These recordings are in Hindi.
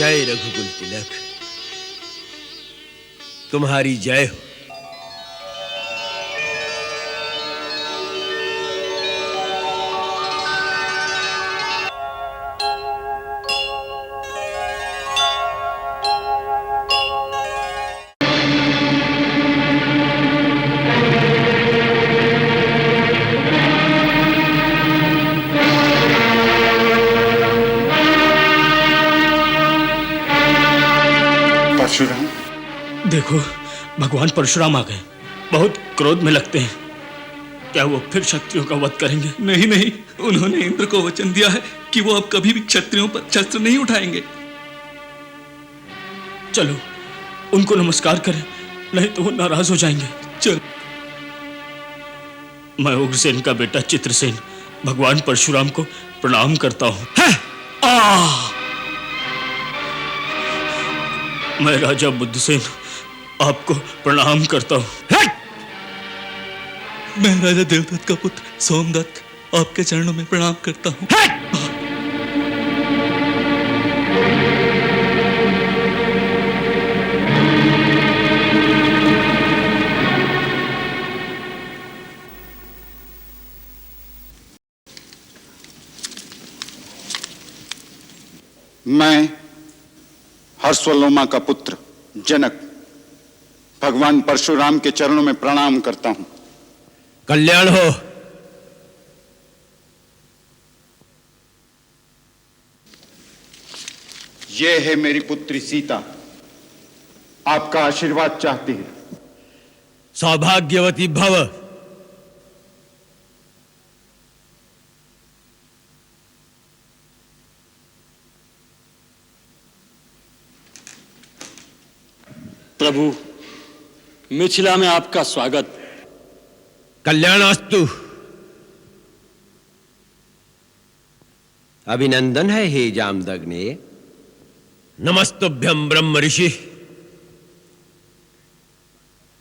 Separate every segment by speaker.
Speaker 1: जय रघुकुल तिलक, तुम्हारी जय हो।
Speaker 2: परशुराम,
Speaker 3: देखो, भगवान परशुराम आ गए। बहुत क्रोध में लगते हैं। क्या वो फिर क्षत्रियों का वध करेंगे?
Speaker 4: नहीं नहीं, उन्होंने इंद्र को वचन दिया है कि वो अब कभी भी क्षत्रियों पर शस्त्र नहीं उठाएंगे।
Speaker 3: चलो उनको नमस्कार करें, नहीं तो वो नाराज हो जाएंगे।
Speaker 4: चल।
Speaker 3: मैं उग्रसेन का बेटा चित्रसेन भगवान परशुराम को प्रणाम करता हूँ। मैं राजा बुद्धसेन आपको प्रणाम करता हूँ।
Speaker 4: मैं राजा देवदत्त का पुत्र सोमदत्त आपके चरणों में प्रणाम करता हूँ।
Speaker 2: मैं हर्षवलोमा का पुत्र जनक भगवान परशुराम के चरणों में प्रणाम करता हूं।
Speaker 1: कल्याण हो।
Speaker 2: ये है मेरी पुत्री सीता, आपका आशीर्वाद चाहती है।
Speaker 1: सौभाग्यवती भव।
Speaker 5: प्रभु, मिथिला में आपका स्वागत।
Speaker 1: कल्याणास्तु। अभिनंदन है हे जामदग्ने। नमस्तुभ्यं ब्रह्म ऋषि।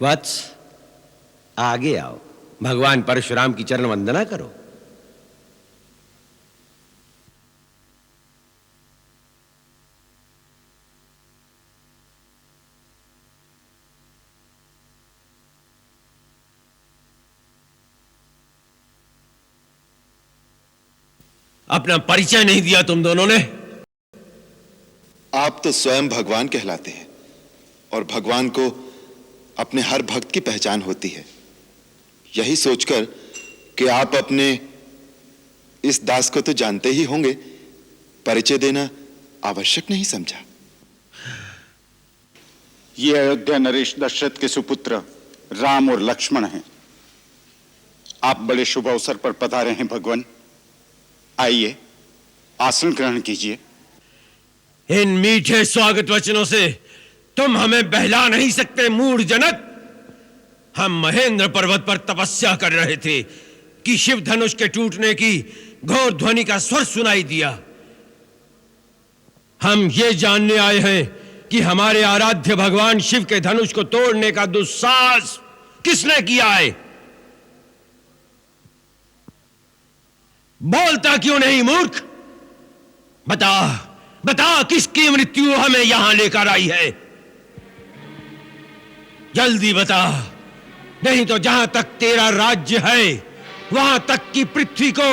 Speaker 1: वत्स, आगे आओ, भगवान परशुराम की चरण वंदना करो। अपना परिचय नहीं दिया तुम दोनों ने।
Speaker 6: आप तो स्वयं भगवान कहलाते हैं और भगवान को अपने हर भक्त की पहचान होती है। यही सोचकर कि आप अपने इस दास को तो जानते ही होंगे, परिचय देना आवश्यक नहीं समझा।
Speaker 2: ये अयोध्या नरेश दशरथ के सुपुत्र राम और लक्ष्मण हैं। आप बड़े शुभ अवसर पर पधारे हैं भगवान। आइए, आसन ग्रहण कीजिए।
Speaker 1: इन मीठे स्वागत वचनों से तुम हमें बहला नहीं सकते मूढ़ जनक। हम महेंद्र पर्वत पर तपस्या कर रहे थे कि शिव धनुष के टूटने की घोर ध्वनि का स्वर सुनाई दिया। हम ये जानने आए हैं कि हमारे आराध्य भगवान शिव के धनुष को तोड़ने का दुस्साहस किसने किया है। बोलता क्यों नहीं मूर्ख? बता बता, किसकी मृत्यु हमें यहां लेकर आई है? जल्दी बता, नहीं तो जहां तक तेरा राज्य है वहां तक की पृथ्वी को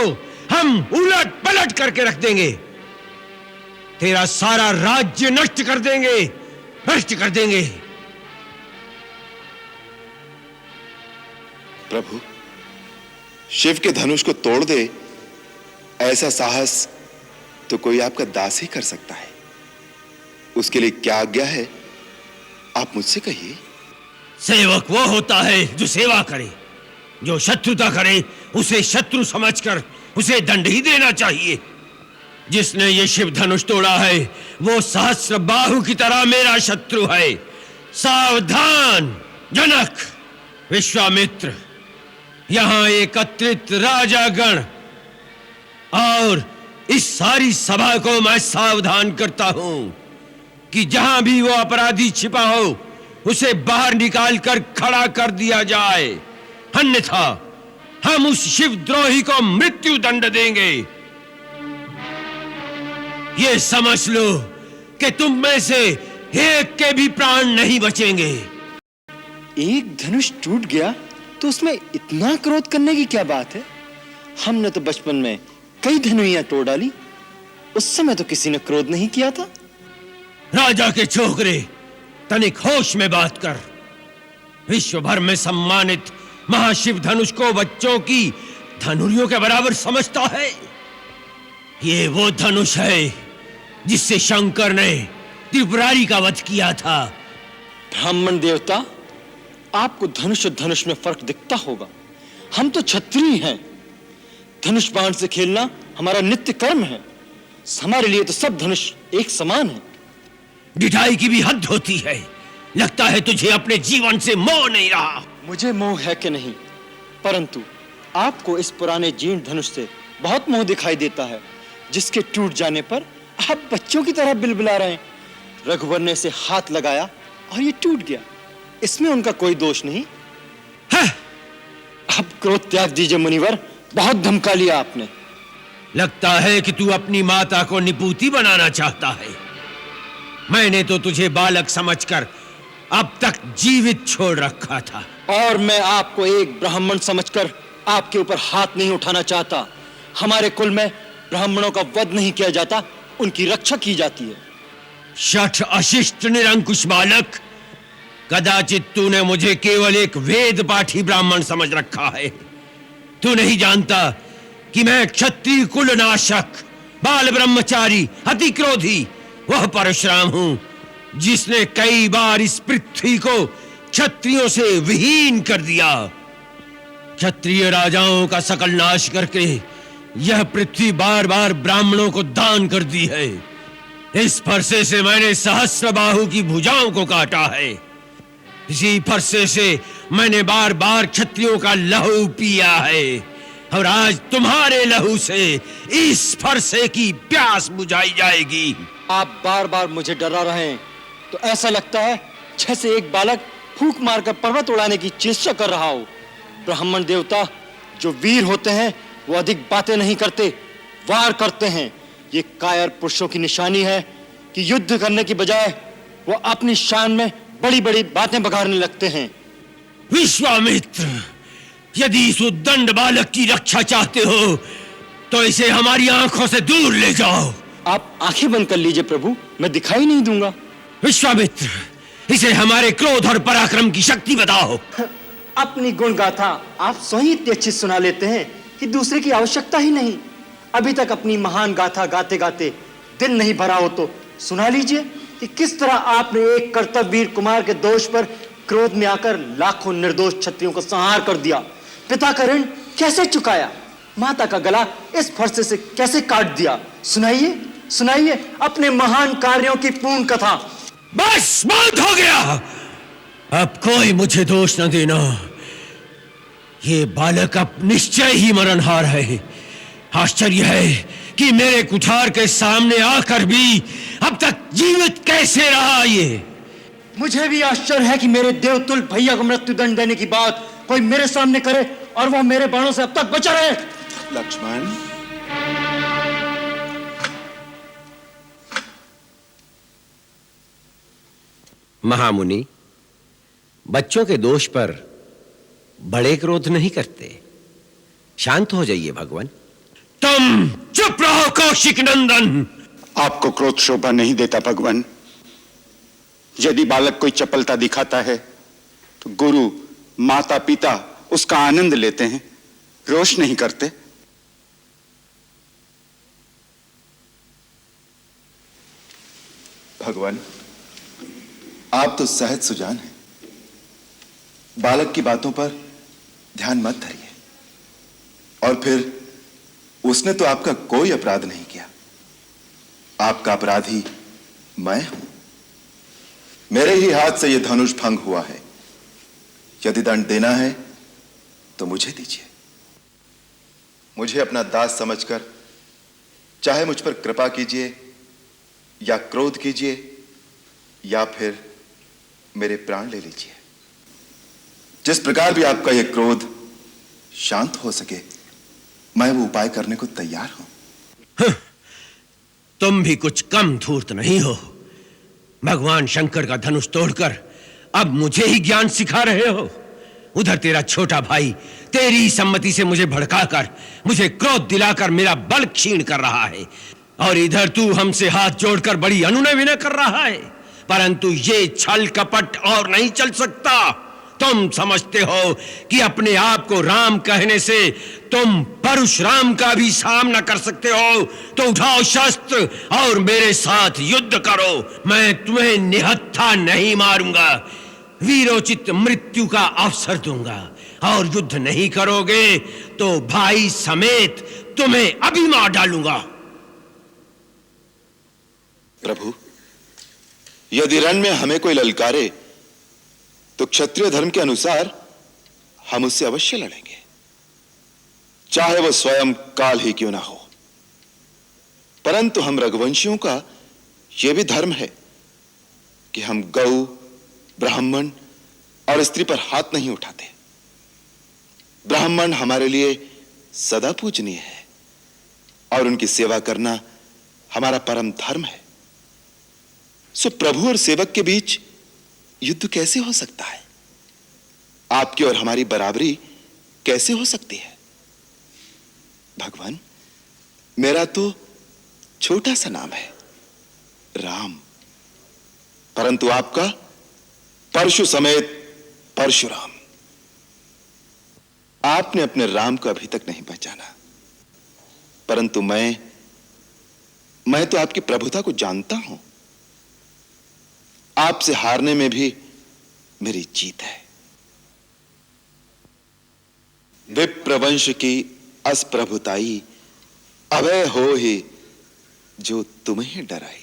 Speaker 1: हम उलट पलट करके रख देंगे। तेरा सारा राज्य नष्ट कर देंगे, नष्ट कर देंगे।
Speaker 6: प्रभु, शिव के धनुष को तोड़ दे, ऐसा साहस तो कोई आपका दास ही कर सकता है। उसके लिए क्या आज्ञा है, आप मुझसे कहिए।
Speaker 1: सेवक वो होता है जो सेवा करे। जो शत्रुता करे उसे शत्रु समझकर उसे दंड ही देना चाहिए। जिसने ये शिव धनुष तोड़ा है वो सहस्र बाहु की तरह मेरा शत्रु है। सावधान जनक, विश्वामित्र, यहां एकत्रित राजागण और इस सारी सभा को मैं सावधान करता हूं कि जहां भी वो अपराधी छिपा हो उसे बाहर निकालकर खड़ा कर दिया जाए, अन्यथा हम उस शिवद्रोही को मृत्यु दंड देंगे। ये समझ लो कि तुम में से एक के भी प्राण नहीं बचेंगे।
Speaker 7: एक धनुष टूट गया तो उसमें इतना क्रोध करने की क्या बात है? हमने तो बचपन में कई धनुइयां तोड़ डाली, उस समय तो किसी ने क्रोध नहीं किया था।
Speaker 1: राजा के छोकरे, तनिक होश में बात कर। विश्व भर में सम्मानित महाशिव धनुष को बच्चों की धनुरियों के बराबर समझता है। ये वो धनुष है जिससे शंकर ने त्रिपुरारी का वध किया था।
Speaker 7: ब्राह्मण देवता, आपको धनुष और धनुष में फर्क दिखता होगा। हम तो क्षत्रिय हैं। धनुष बाण से खेलना हमारा नित्य कर्म है। हमारे लिए तो सब धनुष एक समान है।
Speaker 1: ढिठाई की भी हद होती है। लगता है तुझे अपने जीवन से मोह नहीं रहा।
Speaker 7: मुझे मोह है कि नहीं, परंतु आपको इस पुराने जीर्ण धनुष से बहुत मोह दिखाई देता है, जिसके टूट जाने पर आप बच्चों की तरह बिलबिला रहे हैं। रघुवर ने इसे हाथ लगाया और ये टूट गया, इसमें उनका कोई दोष नहीं
Speaker 1: है।
Speaker 7: अब क्रोध त्याग दीजिए मुनिवर, बहुत धमका लिया आपने।
Speaker 1: लगता है कि तू अपनी माता को निपूती बनाना चाहता है। मैंने तो तुझे बालक समझकर अब तक जीवित छोड़ रखा था,
Speaker 7: और मैं आपको एक ब्राह्मण समझकर आपके ऊपर हाथ नहीं उठाना चाहता। हमारे कुल में ब्राह्मणों का वध नहीं किया जाता, उनकी रक्षा की जाती है।
Speaker 1: शठ अशिष्ट निरंकुश बालक, कदाचित तूने मुझे केवल एक वेद पाठी ब्राह्मण समझ रखा है। तू नहीं जानता कि मैं क्षत्रिय कुल नाशक, बाल ब्रह्मचारी, अति क्रोधी वह परशुराम हूं जिसने कई बार इस पृथ्वी को क्षत्रियों से विहीन कर दिया। क्षत्रिय राजाओं का सकल नाश करके यह पृथ्वी बार बार ब्राह्मणों को दान कर दी है। इस फरसे से मैंने सहस्त्रबाहु की भुजाओं को काटा है। इसी फरसे से मैंने बार बार क्षत्रियों का लहू पिया है, और आज तुम्हारे लहू से इस फरसे की प्यास बुझाई जाएगी।
Speaker 7: आप बार बार मुझे डरा रहे हैं तो ऐसा लगता है जैसे एक बालक फूंक मारकर पर्वत उड़ाने की चेष्टा कर रहा हो। ब्राह्मण देवता, जो वीर होते हैं वो अधिक बातें नहीं करते, वार करते हैं। ये कायर पुरुषों की निशानी है कि युद्ध करने की बजाय वो अपनी शान में बड़ी बड़ी बातें बघारने लगते हैं।
Speaker 1: विश्वामित्र, यदि इस उद्दंड बालक की रक्षा चाहते हो तो इसे हमारी आंखों से दूर ले जाओ।
Speaker 7: आप आंखें बंद कर लीजिए प्रभु, मैं दिखाई नहीं दूंगा।
Speaker 1: विश्वामित्र, इसे हमारे क्रोध और पराक्रम की शक्ति बताओ।
Speaker 7: अपनी गुण गाथा आप स्वयं इतनी अच्छी सुना लेते हैं कि दूसरे की आवश्यकता ही नहीं। अभी तक अपनी महान गाथा गाते गाते दिल नहीं भरा हो तो सुना लीजिए कि किस तरह आपने एक कर्तव्यवीर कुमार के दोष पर क्रोध में आकर लाखों निर्दोष क्षत्रियों को संहार कर दिया। पिता का ऋण कैसे चुकाया, माता का गला इस फरसे से कैसे काट दिया। सुनाइए सुनाइए अपने महान कार्यों की पूर्ण कथा।
Speaker 1: बस बहुत हो गया, अब कोई मुझे दोष न देना। ये बालक अब निश्चय ही मरणहार है। आश्चर्य है कि मेरे कुठार के सामने आकर भी अब तक जीवित कैसे रहा। ये
Speaker 7: मुझे भी आश्चर्य है कि मेरे देवतुल भैया को मृत्युदंड देने की बात कोई मेरे सामने करे और वह मेरे बाणों से अब तक बचा रहे।
Speaker 6: लक्ष्मण,
Speaker 1: महामुनि, बच्चों के दोष पर बड़े क्रोध नहीं करते। शांत हो जाइए भगवान। तुम चुप रहो कौशिक नंदन।
Speaker 2: आपको क्रोध शोभा नहीं देता भगवान। यदि बालक कोई चपलता दिखाता है तो गुरु माता पिता उसका आनंद लेते हैं, रोष नहीं करते।
Speaker 6: भगवान, आप तो सहज सुजान हैं। बालक की बातों पर ध्यान मत धरिए। और फिर उसने तो आपका कोई अपराध नहीं किया। आपका अपराधी मैं हूं। मेरे ही हाथ से यह धनुष भंग हुआ है। यदि दंड देना है तो मुझे दीजिए। मुझे अपना दास समझकर चाहे मुझ पर कृपा कीजिए या क्रोध कीजिए या फिर मेरे प्राण ले लीजिए। जिस प्रकार भी आपका यह क्रोध शांत हो सके, मैं वो उपाय करने को तैयार हूं।
Speaker 1: तुम भी कुछ कम धूर्त नहीं हो। भगवान शंकर का धनुष तोड़कर अब मुझे ही ज्ञान सिखा रहे हो। उधर तेरा छोटा भाई तेरी सम्मति से मुझे भड़काकर, मुझे क्रोध दिलाकर मेरा बल क्षीण कर रहा है, और इधर तू हमसे हाथ जोड़कर बड़ी अनुनय विनय कर रहा है। परंतु ये छल कपट और नहीं चल सकता। तुम समझते हो कि अपने आप को राम कहने से तुम परशुराम का भी सामना कर सकते हो, तो उठाओ शस्त्र और मेरे साथ युद्ध करो। मैं तुम्हें निहत्था नहीं मारूंगा, वीरोचित मृत्यु का अवसर दूंगा, और युद्ध नहीं करोगे तो भाई समेत तुम्हें अभी मार डालूंगा।
Speaker 6: प्रभु, यदि रण में हमें कोई ललकारे तो क्षत्रिय धर्म के अनुसार हम उससे अवश्य लड़ेंगे, चाहे वह स्वयं काल ही क्यों ना हो। परंतु हम रघुवंशियों का यह भी धर्म है कि हम गौ, ब्राह्मण और स्त्री पर हाथ नहीं उठाते। ब्राह्मण हमारे लिए सदा पूजनीय है और उनकी सेवा करना हमारा परम धर्म है। सो प्रभु और सेवक के बीच युद्ध कैसे हो सकता है? आपकी और हमारी बराबरी कैसे हो सकती है? भगवान, मेरा तो छोटा सा नाम है राम, परंतु आपका परशु समेत परशुराम। आपने अपने राम को अभी तक नहीं पहचाना, परंतु मैं तो आपकी प्रभुता को जानता हूं। आपसे हारने में भी मेरी जीत है। विप्रवंश की असप्रभुताई अभय हो ही जो तुम्हें डराई।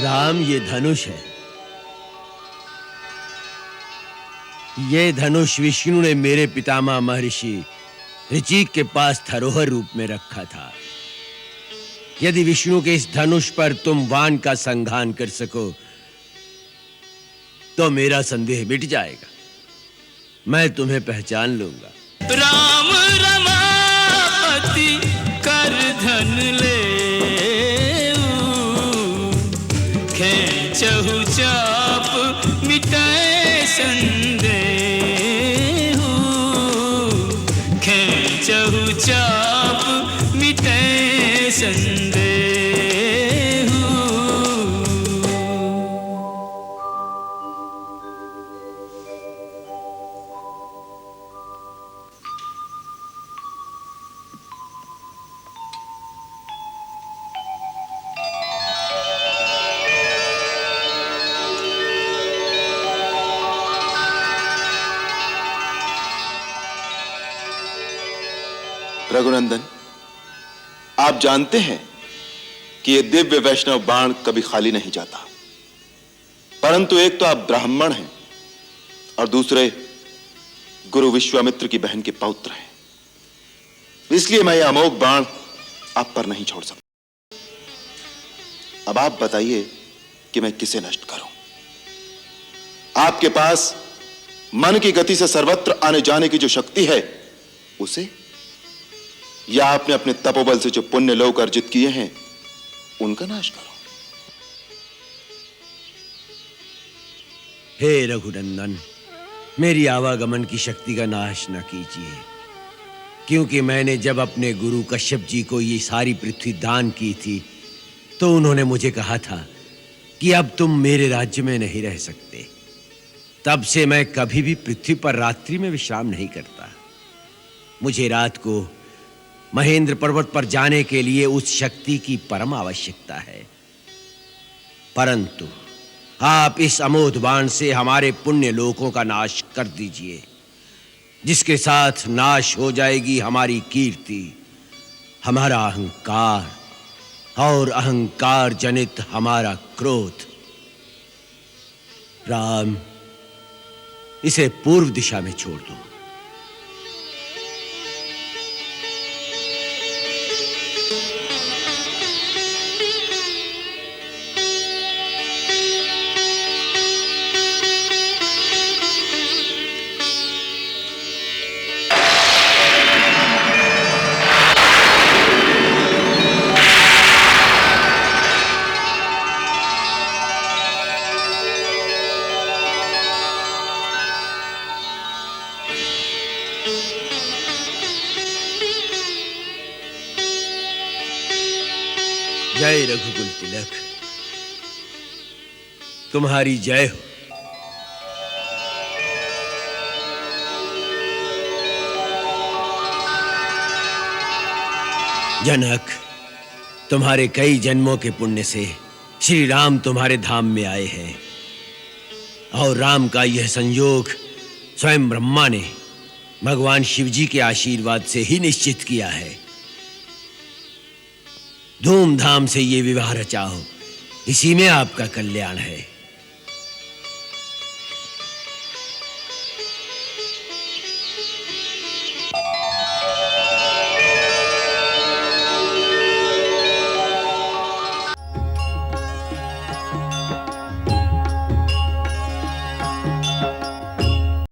Speaker 1: राम, ये धनुष है। ये धनुष विष्णु ने मेरे पितामह महर्षि ऋचिक के पास धरोहर रूप में रखा था। यदि विष्णु के इस धनुष पर तुम वान का संघान कर सको तो मेरा संदेह मिट जाएगा। मैं तुम्हें पहचान लूंगा।
Speaker 4: राम रमापति कर धन ले, खेचहु चाप मिटाए संदेहु, खेचहु चाप मिटाए संदेहु।
Speaker 6: रघुनंदन, आप जानते हैं कि यह दिव्य वैष्णव बाण कभी खाली नहीं जाता। परंतु एक तो आप ब्राह्मण हैं और दूसरे गुरु विश्वामित्र की बहन के पौत्र हैं, इसलिए मैं यह अमोघ बाण आप पर नहीं छोड़ सकता। अब आप बताइए कि मैं किसे नष्ट करूं? आपके पास मन की गति से सर्वत्र आने जाने की जो शक्ति है उसे, या आपने अपने तपोबल से जो पुण्य लोक अर्जित किए हैं उनका नाश करो।
Speaker 1: हे रघुनंदन, मेरी आवागमन की शक्ति का नाश न कीजिए, क्योंकि मैंने जब अपने गुरु कश्यप जी को ये सारी पृथ्वी दान की थी तो उन्होंने मुझे कहा था कि अब तुम मेरे राज्य में नहीं रह सकते। तब से मैं कभी भी पृथ्वी पर रात्रि में विश्राम नहीं करता। मुझे रात को महेंद्र पर्वत पर जाने के लिए उस शक्ति की परम आवश्यकता है। परंतु आप इस अमोघ बाण से हमारे पुण्य लोकों का नाश कर दीजिए, जिसके साथ नाश हो जाएगी हमारी कीर्ति, हमारा अहंकार और अहंकार जनित हमारा क्रोध। राम, इसे पूर्व दिशा में छोड़ दो। जय रघुकुल तिलक, तुम्हारी जय हो। जनक, तुम्हारे कई जन्मों के पुण्य से श्री राम तुम्हारे धाम में आए हैं, और राम का यह संयोग स्वयं ब्रह्मा ने भगवान शिवजी के आशीर्वाद से ही निश्चित किया है। धूमधाम से ये विवाह रचाओ, इसी में आपका कल्याण है।